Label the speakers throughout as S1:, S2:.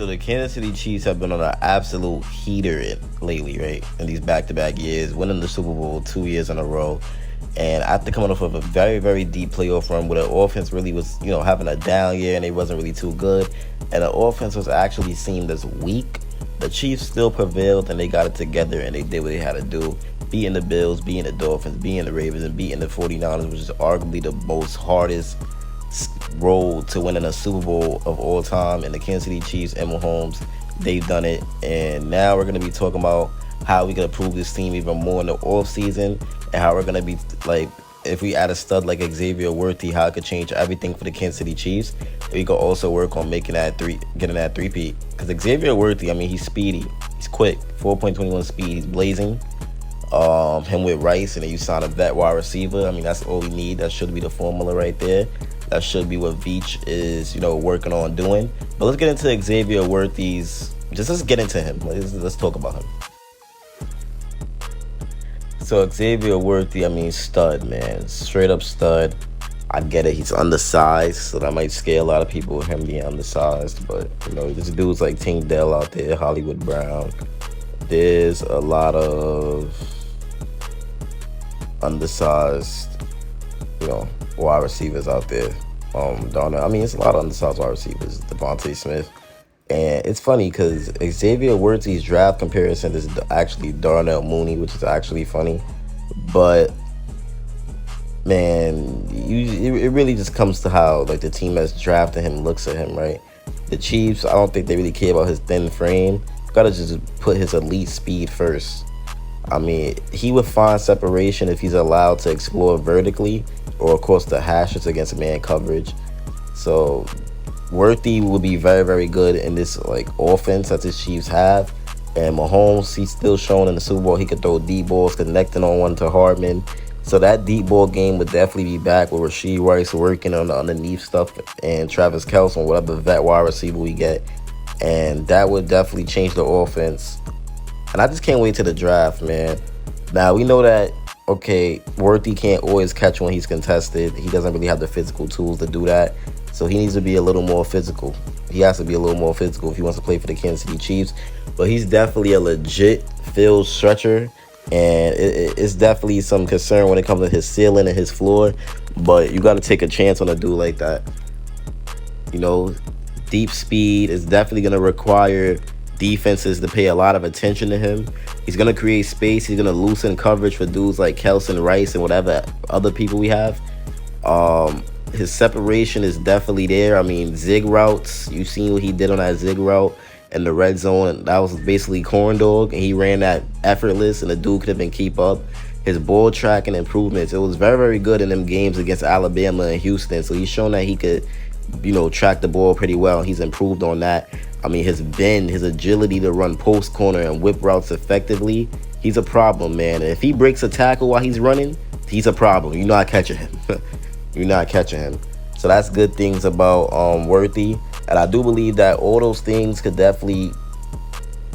S1: So the Kansas City Chiefs have been on an absolute heater lately, right? In these back-to-back years, winning the Super Bowl 2 years in a row. And after coming off of a very, very deep playoff run where the offense really was, having a down year and it wasn't really too good, and the offense was actually seen as weak, the Chiefs still prevailed and they got it together and they did what they had to do. Beating the Bills, beating the Dolphins, beating the Ravens, and beating the 49ers, which is arguably the most hardest road to winning a Super Bowl of all time. And the Kansas City Chiefs and Mahomes, they've done it. And now we're going to be talking about how we can improve this team even more in the offseason, and how we're going to be, like, if we add a stud like Xavier Worthy, how it could change everything for the Kansas City Chiefs. We could also work on getting that three-peat. Because Xavier Worthy, he's speedy. He's quick. 4.21 speed. He's blazing. Him with Rice, and then you sign a vet wide receiver. That's all we need. That should be the formula right there. That should be what Veach is, working on doing. But let's get into Xavier Worthy's. Let's get into him. Let's talk about him. So Xavier Worthy, stud, man. Straight up stud. I get it. He's undersized, so that might scare a lot of people, him being undersized. But, this dude's like Tank Dell out there, Hollywood Brown. There's a lot of undersized, wide receivers out there. It's a lot of undersized wide receivers. Devontae Smith. And it's funny because Xavier Worthy's draft comparison is actually Darnell Mooney, which is actually funny. But, man, it really just comes to how, like, the team that's drafted him looks at him, right? The Chiefs, I don't think they really care about his thin frame. Gotta just put his elite speed first. He would find separation if he's allowed to explore vertically, or of course the hashes against man coverage. So Worthy would be very, very good in this offense that the Chiefs have. And Mahomes, he's still showing in the Super Bowl he could throw deep balls, connecting on one to Hardman. So that deep ball game would definitely be back with Rashee Rice working on the underneath stuff, and Travis Kelce on whatever vet wide receiver we get. And that would definitely change the offense. And I just can't wait to the draft, man. Now, we know that, okay, Worthy can't always catch when he's contested. He doesn't really have the physical tools to do that. So he needs to be a little more physical. He has to be a little more physical if he wants to play for the Kansas City Chiefs. But he's definitely a legit field stretcher. And it's definitely some concern when it comes to his ceiling and his floor. But you got to take a chance on a dude like that. Deep speed is definitely going to require defenses to pay a lot of attention to him. He's going to create space. He's going to loosen coverage for dudes like Kelce, Rice, and whatever other people we have. His separation is definitely there. Zig routes. You've seen what he did on that zig route in the red zone. And that was basically corn dog, and he ran that effortless, and the dude couldn't even keep up. His ball tracking improvements, it was very, very good in them games against Alabama and Houston. So he's shown that he could track the ball pretty well. He's improved on that. His bend, his agility to run post corner and whip routes effectively, he's a problem, man. And if he breaks a tackle while he's running, he's a problem. You're not catching him. You're not catching him. So that's good things about Worthy. And I do believe that all those things he could definitely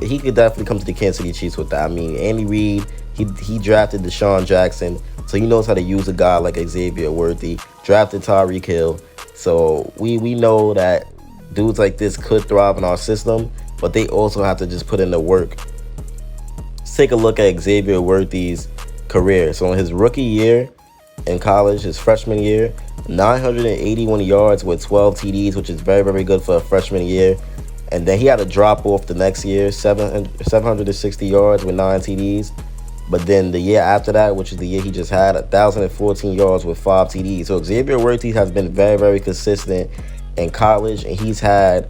S1: come to the Kansas City Chiefs with that. Andy Reid, he drafted Deshaun Jackson, so he knows how to use a guy like Xavier Worthy. Drafted Tyreek Hill. So we know that dudes like this could thrive in our system, but they also have to just put in the work. Let's take a look at Xavier Worthy's career. So in his rookie year in college, his freshman year, 981 yards with 12 TDs, which is very, very good for a freshman year. And then he had a drop off the next year, 760 yards with 9 TDs. But then the year after that, which is the year he just had, 1,014 yards with 5 TDs. So Xavier Worthy has been very, very consistent in college, and he's had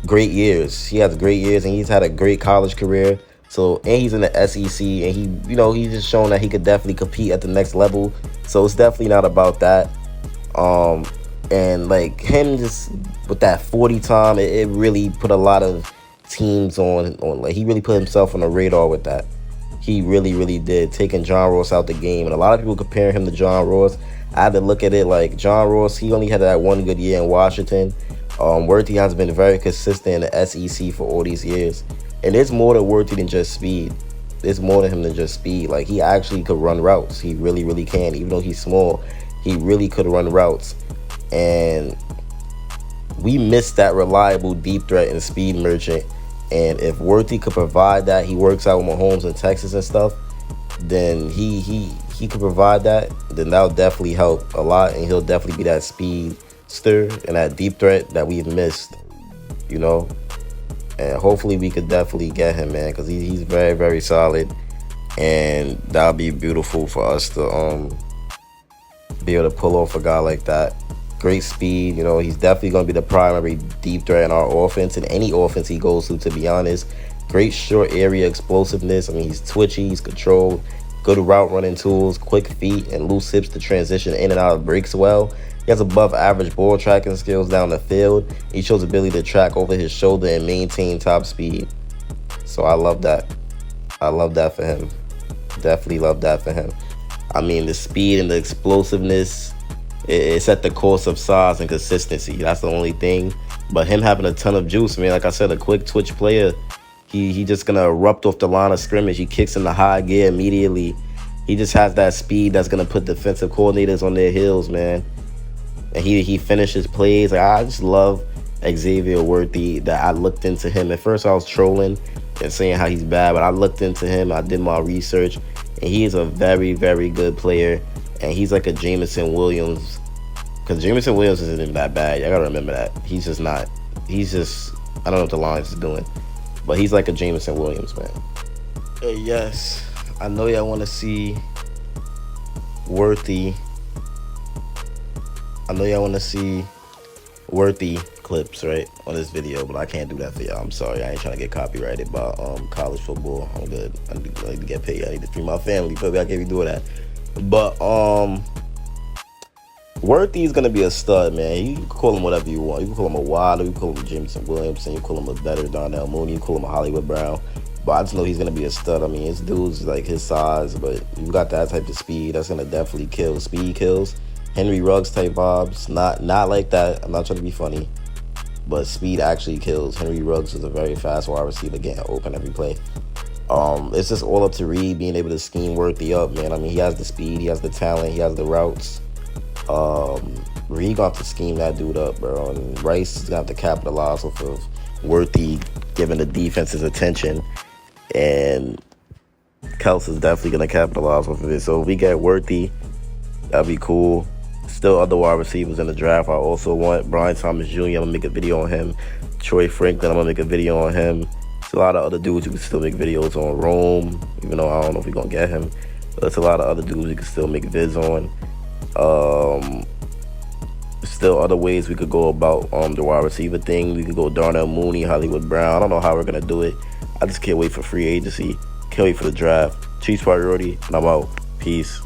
S1: great years. He has great years, and he's had a great college career. So, and he's in the SEC, and he's just shown that he could definitely compete at the next level. So it's definitely not about that. And like him just with that 40 time, it really put a lot of teams on. Like, he really put himself on the radar with that. He really, really did, taking John Ross out the game. And a lot of people compare him to John Ross. I had to look at it like John Ross, he only had that one good year in Washington. Worthy has been very consistent in the SEC for all these years. And there's more to Worthy than just speed. There's more to him than just speed. Like, he actually could run routes. He really, really can. Even though he's small, he really could run routes. And We missed that reliable deep threat and speed merchant. And if Worthy could provide that, he works out with Mahomes in Texas and stuff, then he could provide that, then that'll definitely help a lot, and he'll definitely be that speedster and that deep threat that we've missed, you know. And hopefully we could definitely get him, man, because he's very, very solid, and that'll be beautiful for us to be able to pull off a guy like that. Great speed, you know. He's definitely going to be the primary deep threat in our offense, and any offense he goes to be honest. Great short area explosiveness. I mean, he's twitchy, he's controlled, good route running tools, quick feet, and loose hips to transition in and out of breaks well. He has above average ball tracking skills down the field. He shows ability to track over his shoulder and maintain top speed. So I love that. I love that for him. Definitely love that for him. I mean, the speed and the explosiveness, it's at the cost of size and consistency. That's the only thing. But him having a ton of juice, man, like I said, a quick twitch player, he just gonna erupt off the line of scrimmage. He kicks in the high gear immediately. He just has that speed that's gonna put defensive coordinators on their heels, man. And he finishes plays. Like, I just love Xavier Worthy. That I looked into him. At first I was trolling and saying how he's bad, but I looked into him. I did my research, and he is a very, very good player. And he's like a Jameson Williams, because Jameson Williams isn't that bad. I gotta remember that. He's just not. He's just, I don't know what the Lions is doing, but he's like a Jameson Williams, man. Yes, I know y'all want to see Worthy. I know y'all want to see Worthy clips, right, on this video, but I can't do that for y'all. I'm sorry. I ain't trying to get copyrighted by college football. I'm good. I need to get paid. I need to feed my family, but I can't be doing that. But Worthy's gonna be a stud, man. You can call him whatever you want. You can call him a Wilder, you can call him Jameson Williamson, you can call him a better Darnell Mooney, you can call him a Hollywood Brown. But I just know he's gonna be a stud. I mean, his dude's like his size, but you got that type of speed, that's gonna definitely kill. Speed kills. Henry Ruggs type vibes. Not like that. I'm not trying to be funny, but speed actually kills. Henry Ruggs is a very fast wide receiver, getting open every play. It's just all up to Reed being able to scheme Worthy up, man. I mean, he has the speed, he has the talent, he has the routes. Reed gonna have to scheme that dude up, bro. And Rice is gonna have to capitalize off of Worthy giving the defense his attention, and Kels is definitely gonna capitalize off of it. So if we get Worthy, that'd be cool. Still other wide receivers in the draft. I also want Brian Thomas Jr. I'm gonna make a video on him. Troy Franklin, I'm gonna make a video on him. There's a lot of other dudes who can still make videos on. Rome, even though I don't know if we're gonna get him. But there's a lot of other dudes we can still make vids on. Still other ways we could go about the wide receiver thing. We could go Darnell Mooney, Hollywood Brown. I don't know how we're gonna do it. I just can't wait for free agency. Can't wait for the draft. Chiefs priority, and I'm out. Peace.